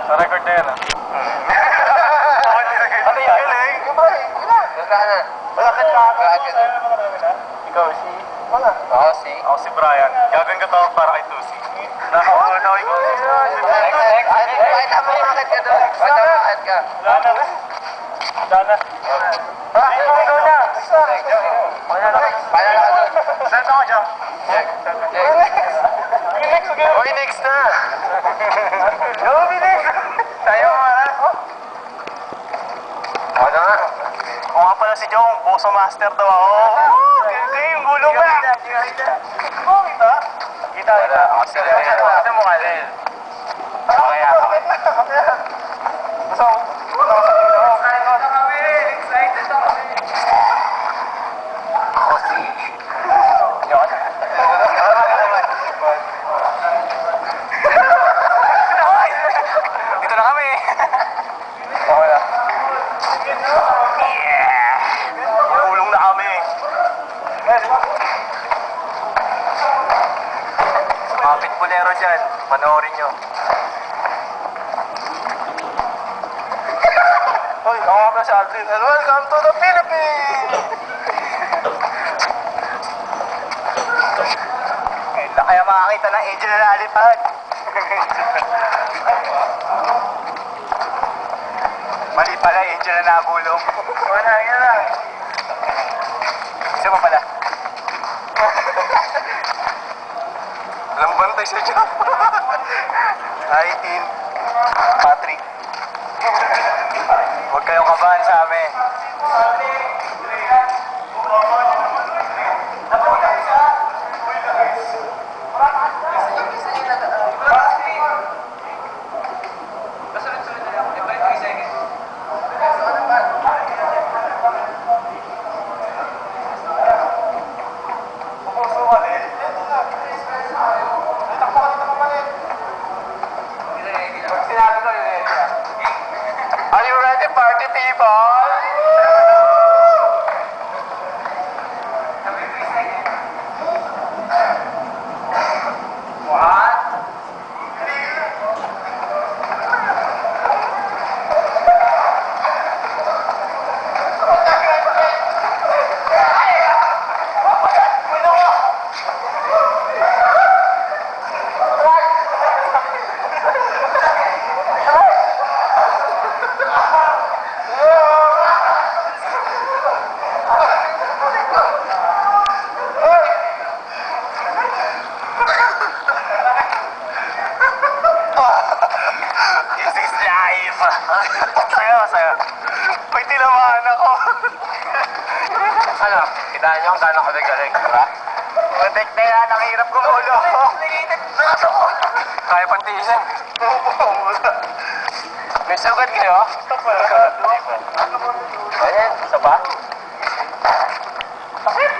Sa record na yan, ah. Ano yung galing? Bakit ka? Ikaw si... Wala. Ako si Brian. Gagawin ko tawag para kay Tusi. Nakaunaw ko. Bakit ka bakit ka doon? Bakit ka? Dana. Ikaw na. Paano ka doon? Saan ako dyan? Oy, next na! Yo, bilis! Tayo nga. Ano nga? Kung nga pala si Jong, Boso Master daw ako. Kaya yung gulong na. Oh, kita? Kita. Kasi mukha din. Okay, okay. Gusto ko. Excited na kami. Excited na kami. Ako si... Yun. Dito na kami. Okay na. Yeah! Gulong na kami. Mga pitbulero dyan, panoorin nyo. Hoy, ako nga pala si Aldrin. And welcome to the Philippines! Kailan kaya makakita ng angel na lalipad? Mali pala, angel na nabulong. Wala, yun lang. Isa mo pala. Alam bantay sa dyan. Hi, Tin. Patrick. Huwag kayong kabahan sa amin. Are you ready, party people? Saya. May tinamaan ako. Ano? Kitaan nyo kung gano'n kami galing, diba? Matek na yan, ang hirap gumulo. Nasa ko! Kaya pantiisan. May sugat kayo? Stop Ayan, isa pa? Sakit?